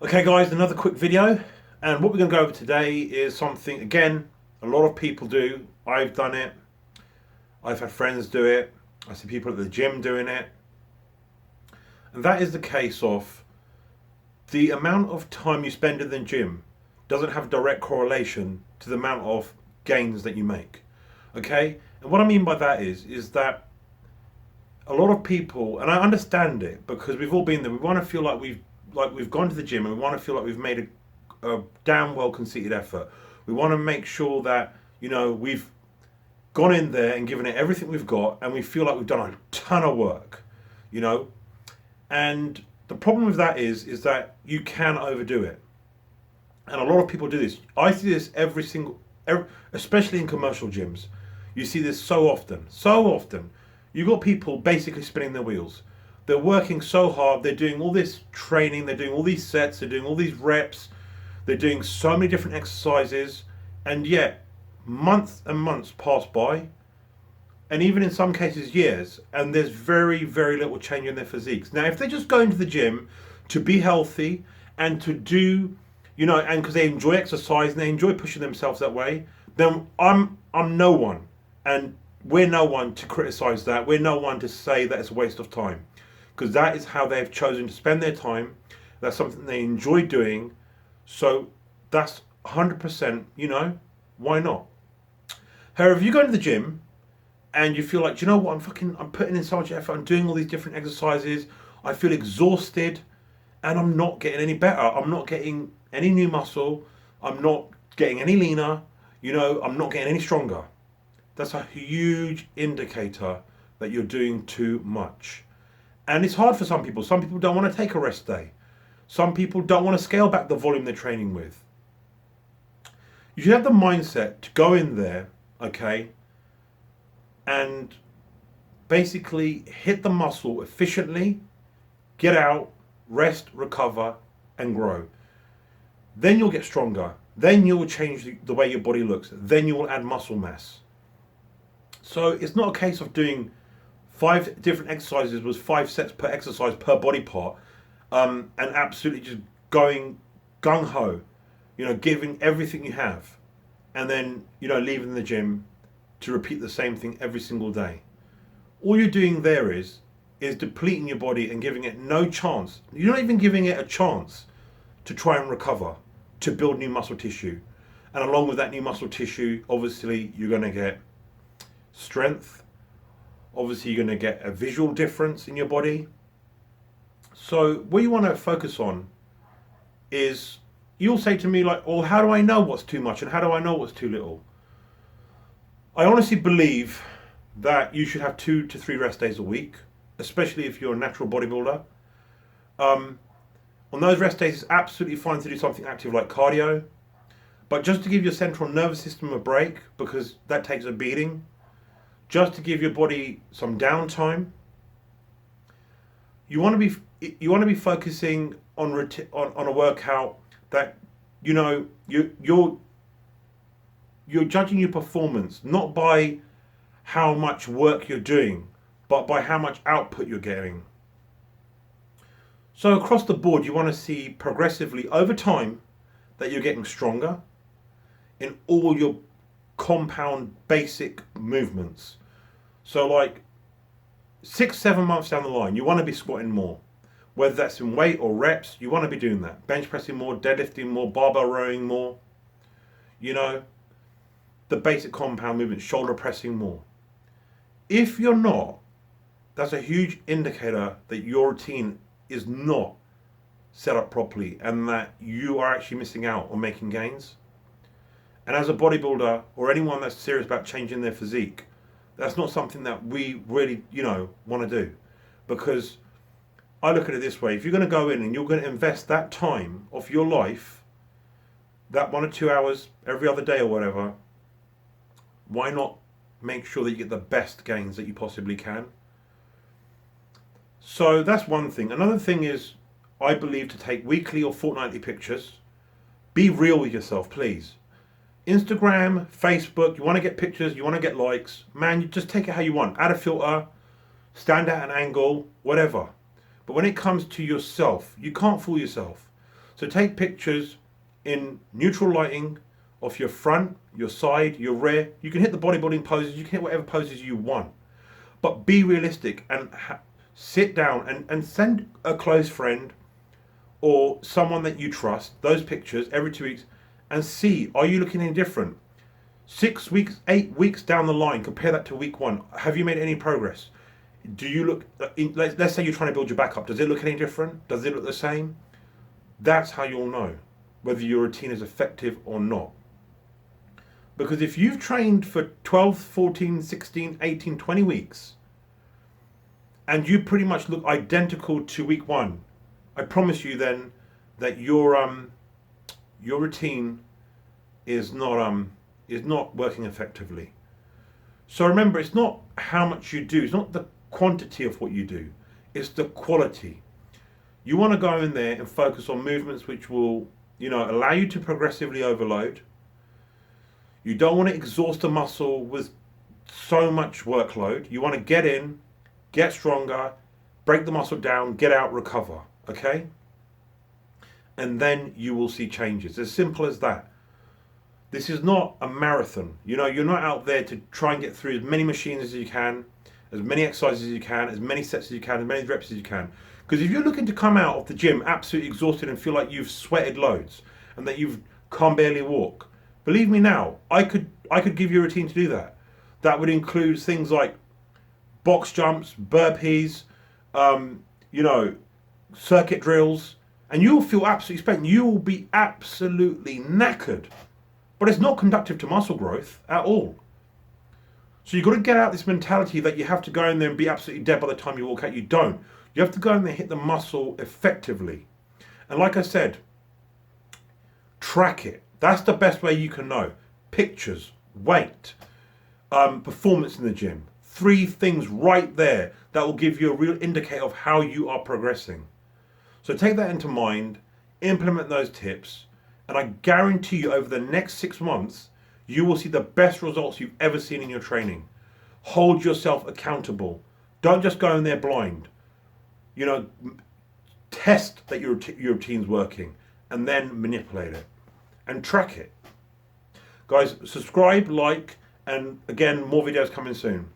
Okay guys, another quick video, and what we're going to go over today is something, again, a lot of people do. I've done it, I've had friends do it, I see people at the gym doing it, and that is the case of the amount of time you spend in the gym doesn't have direct correlation to the amount of gains that you make. Okay, and what I mean by that is that a lot of people, and I understand it because we've all been there, we want to feel like we've gone to the gym and we want to feel like we've made a damn well conceited effort. We want to make sure that we've gone in there and given it everything we've got, and we feel like we've done a ton of work, you know. And the problem with that is that you can overdo it, and a lot of people do this. I see this especially in commercial gyms. You see this so often, so often. You've got people basically spinning their wheels. They're working so hard, they're doing all this training, they're doing all these sets, they're doing all these reps, they're doing so many different exercises, and yet months and months pass by, and even in some cases years, and there's very, very little change in their physiques. Now, if they're just going to the gym to be healthy and to do, and because they enjoy exercise and they enjoy pushing themselves that way, then I'm no one, and we're no one to criticize that. We're no one to say that it's a waste of time, because that is how they've chosen to spend their time. That's something they enjoy doing. So that's 100%, why not? However, if you go into the gym and you feel like, do you know what, I'm putting in so much effort, I'm doing all these different exercises, I feel exhausted, and I'm not getting any better. I'm not getting any new muscle. I'm not getting any leaner. I'm not getting any stronger. That's a huge indicator that you're doing too much. And it's hard for some people. Some people don't want to take a rest day. Some people don't want to scale back the volume they're training with. You should have the mindset to go in there, okay, and basically hit the muscle efficiently, get out, rest, recover, and grow. Then you'll get stronger. Then you'll change the way your body looks. Then you will add muscle mass. So it's not a case of doing 5 different exercises with 5 sets per exercise per body part, and absolutely just going gung ho, giving everything you have, and then leaving the gym to repeat the same thing every single day. All you're doing there is depleting your body and giving it no chance. You're not even giving it a chance to try and recover, to build new muscle tissue. And along with that new muscle tissue, obviously you're going to get strength. Obviously you're going to get a visual difference in your body. So what you want to focus on is, you'll say to me like, well, how do I know what's too much and how do I know what's too little? I honestly believe that you should have 2 to 3 rest days a week, especially if you're a natural bodybuilder. On those rest days, it's absolutely fine to do something active like cardio, but just to give your central nervous system a break, because that takes a beating, just to give your body some downtime. You want to be focusing on a workout that you're judging your performance not by how much work you're doing, but by how much output you're getting. So across the board, you want to see progressively over time that you're getting stronger in all your compound basic movements. So like 6-7 months down the line, you want to be squatting more, whether that's in weight or reps. You want to be doing that, bench pressing more, deadlifting more, barbell rowing more, the basic compound movements, shoulder pressing more. If you're not, that's a huge indicator that your routine is not set up properly and that you are actually missing out on making gains. And as a bodybuilder or anyone that's serious about changing their physique, that's not something that we really, want to do. Because I look at it this way: if you're going to go in and you're going to invest that time of your life, that 1 or 2 hours every other day or whatever, why not make sure that you get the best gains that you possibly can? So that's one thing. Another thing is, I believe, to take weekly or fortnightly pictures. Be real with yourself, please. Instagram, Facebook, you want to get pictures, you want to get likes, man, you just take it how you want. Add a filter, stand at an angle, whatever. But when it comes to yourself, you can't fool yourself. So take pictures in neutral lighting of your front, your side, your rear. You can hit the bodybuilding poses, you can hit whatever poses you want. But be realistic and sit down and send a close friend or someone that you trust those pictures every 2 weeks and see, are you looking any different? 6 weeks, 8 weeks down the line, compare that to week 1. Have you made any progress? Do you look, let's say you're trying to build your back up, does it look any different? Does it look the same? That's how you'll know whether your routine is effective or not. Because if you've trained for 12, 14, 16, 18, 20 weeks, and you pretty much look identical to week 1, I promise you then that your routine is not working effectively. So remember, it's not how much you do, it's not the quantity of what you do, it's the quality. You want to go in there and focus on movements which will, allow you to progressively overload. You don't want to exhaust the muscle with so much workload. You want to get in, get stronger, break the muscle down, get out, recover, okay? And then you will see changes. As simple as that. This is not a marathon. You're not out there to try and get through as many machines as you can, as many exercises as you can, as many sets as you can, as many reps as you can. Because if you're looking to come out of the gym absolutely exhausted and feel like you've sweated loads and that you can't barely walk, believe me now, I could give you a routine to do that. That would include things like box jumps, burpees, circuit drills, and you'll feel absolutely spent. You will be absolutely knackered. But it's not conducive to muscle growth at all. So you've got to get out this mentality that you have to go in there and be absolutely dead by the time you walk out. You don't. You have to go in there and hit the muscle effectively. And like I said, track it. That's the best way you can know. Pictures, weight, performance in the gym. 3 things right there that will give you a real indicator of how you are progressing. So take that into mind, implement those tips, and I guarantee you over the next 6 months, you will see the best results you've ever seen in your training. Hold yourself accountable. Don't just go in there blind. Test that your routine's working and then manipulate it and track it. Guys, subscribe, like, and again, more videos coming soon.